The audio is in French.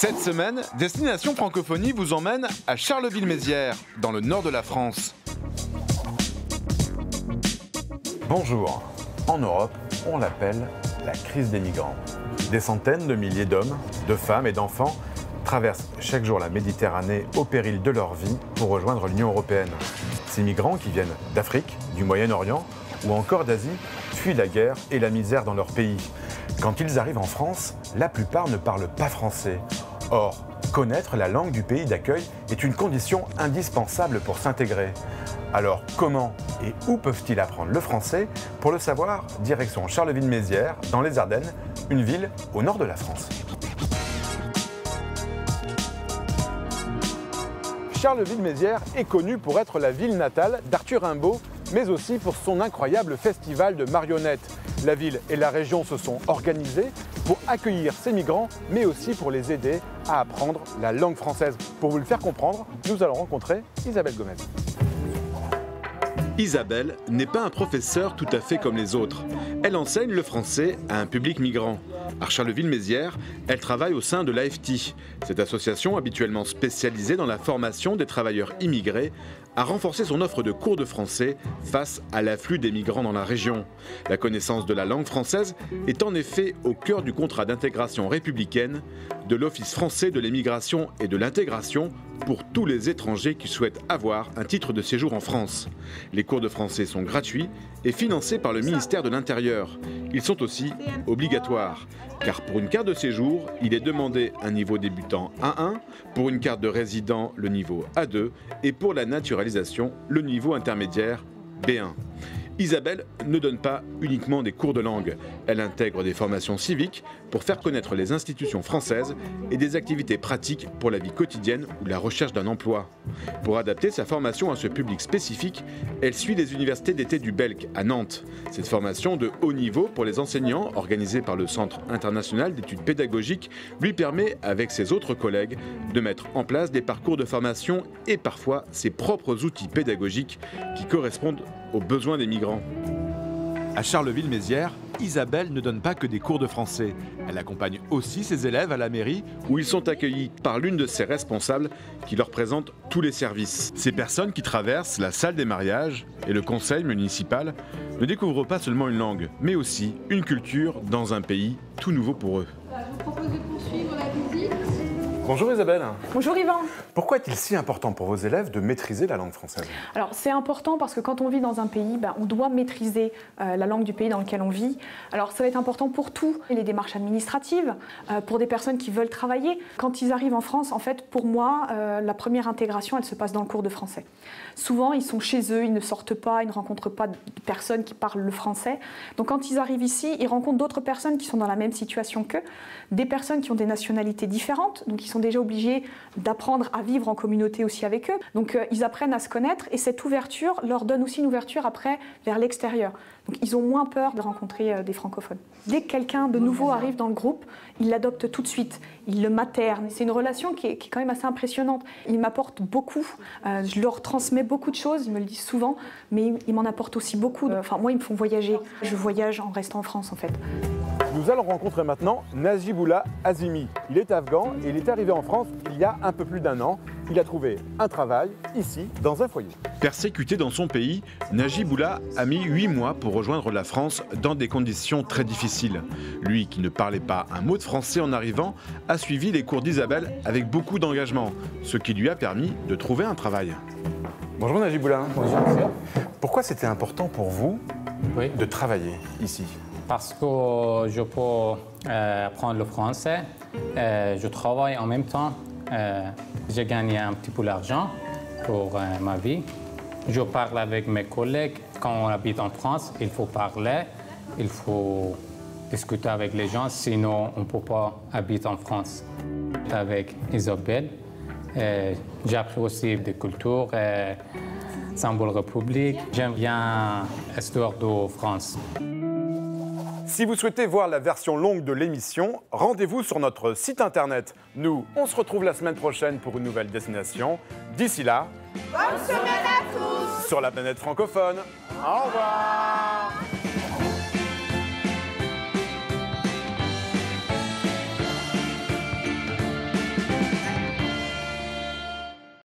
Cette semaine, Destination Francophonie vous emmène à Charleville-Mézières, dans le nord de la France. Bonjour. En Europe, on l'appelle la crise des migrants. Des centaines de milliers d'hommes, de femmes et d'enfants traversent chaque jour la Méditerranée au péril de leur vie pour rejoindre l'Union européenne. Ces migrants qui viennent d'Afrique, du Moyen-Orient ou encore d'Asie fuient la guerre et la misère dans leur pays. Quand ils arrivent en France, la plupart ne parlent pas français. Or, connaître la langue du pays d'accueil est une condition indispensable pour s'intégrer. Alors, comment et où peuvent-ils apprendre le français? Pour le savoir, direction Charleville-Mézières, dans les Ardennes, une ville au nord de la France. Charleville-Mézières est connue pour être la ville natale d'Arthur Rimbaud, mais aussi pour son incroyable festival de marionnettes. La ville et la région se sont organisées pour accueillir ces migrants, mais aussi pour les aider à apprendre la langue française. Pour vous le faire comprendre, nous allons rencontrer Isabelle Gomez. Isabelle n'est pas un professeur tout à fait comme les autres. Elle enseigne le français à un public migrant. À Charleville-Mézières, elle travaille au sein de l'AFT. Cette association, habituellement spécialisée dans la formation des travailleurs immigrés, a renforcé son offre de cours de français face à l'afflux des migrants dans la région. La connaissance de la langue française est en effet au cœur du contrat d'intégration républicaine de l'Office français de l'émigration et de l'intégration pour tous les étrangers qui souhaitent avoir un titre de séjour en France. Les cours de français sont gratuits et financés par le ministère de l'Intérieur. Ils sont aussi obligatoires, car pour une carte de séjour, il est demandé un niveau débutant A1, pour une carte de résident, le niveau A2, et pour la naturalisation, le niveau intermédiaire B1. Isabelle ne donne pas uniquement des cours de langue. Elle intègre des formations civiques pour faire connaître les institutions françaises et des activités pratiques pour la vie quotidienne ou la recherche d'un emploi. Pour adapter sa formation à ce public spécifique, elle suit les universités d'été du Belk à Nantes. Cette formation de haut niveau pour les enseignants, organisée par le Centre international d'études pédagogiques, lui permet, avec ses autres collègues, de mettre en place des parcours de formation et parfois ses propres outils pédagogiques qui correspondent aux besoins des migrants. À Charleville-Mézières, Isabelle ne donne pas que des cours de français. Elle accompagne aussi ses élèves à la mairie où ils sont accueillis par l'une de ses responsables qui leur présente tous les services. Ces personnes qui traversent la salle des mariages et le conseil municipal ne découvrent pas seulement une langue, mais aussi une culture dans un pays tout nouveau pour eux. Je vous propose de poursuivre la visite. Bonjour Isabelle. Bonjour Yvan. Pourquoi est-il si important pour vos élèves de maîtriser la langue française? Alors c'est important parce que quand on vit dans un pays, on doit maîtriser la langue du pays dans lequel on vit. Alors ça va être important pour tout, les démarches administratives, pour des personnes qui veulent travailler. Quand ils arrivent en France, en fait, pour moi, la première intégration, elle se passe dans le cours de français. Souvent, ils sont chez eux, ils ne sortent pas, ils ne rencontrent pas de personnes qui parlent le français. Donc quand ils arrivent ici, ils rencontrent d'autres personnes qui sont dans la même situation qu'eux, des personnes qui ont des nationalités différentes, donc ils sont déjà obligés d'apprendre à vivre en communauté aussi avec eux. Donc ils apprennent à se connaître et cette ouverture leur donne aussi une ouverture après vers l'extérieur. Donc ils ont moins peur de rencontrer des francophones. Dès que quelqu'un de nouveau arrive dans le groupe, ils l'adoptent tout de suite, ils le maternent. C'est une relation qui est quand même assez impressionnante. Ils m'apportent beaucoup, je leur transmets beaucoup de choses, ils me le disent souvent, mais ils m'en apportent aussi beaucoup. Enfin moi ils me font voyager, je voyage en restant en France en fait. Nous allons rencontrer maintenant Najiboullah Azimi. Il est afghan et il est arrivé en France il y a un peu plus d'1 an. Il a trouvé un travail ici, dans un foyer. Persécuté dans son pays, Najiboullah a mis 8 mois pour rejoindre la France dans des conditions très difficiles. Lui, qui ne parlait pas un mot de français en arrivant, a suivi les cours d'Isabelle avec beaucoup d'engagement, ce qui lui a permis de trouver un travail. Bonjour Najiboullah. Bonjour monsieur. Pourquoi c'était important pour vous Oui. de travailler ici? Parce que je peux apprendre le français, je travaille en même temps, j'ai gagné un petit peu d'argent pour ma vie. Je parle avec mes collègues. Quand on habite en France, il faut parler, il faut discuter avec les gens, sinon on ne peut pas habiter en France. Avec Isabelle, j'ai appris aussi des cultures, symbole République. J'aime bien l'histoire de France. Si vous souhaitez voir la version longue de l'émission, rendez-vous sur notre site internet. Nous, on se retrouve la semaine prochaine pour une nouvelle destination. D'ici là, Bonne semaine à tous sur la planète francophone. Au revoir.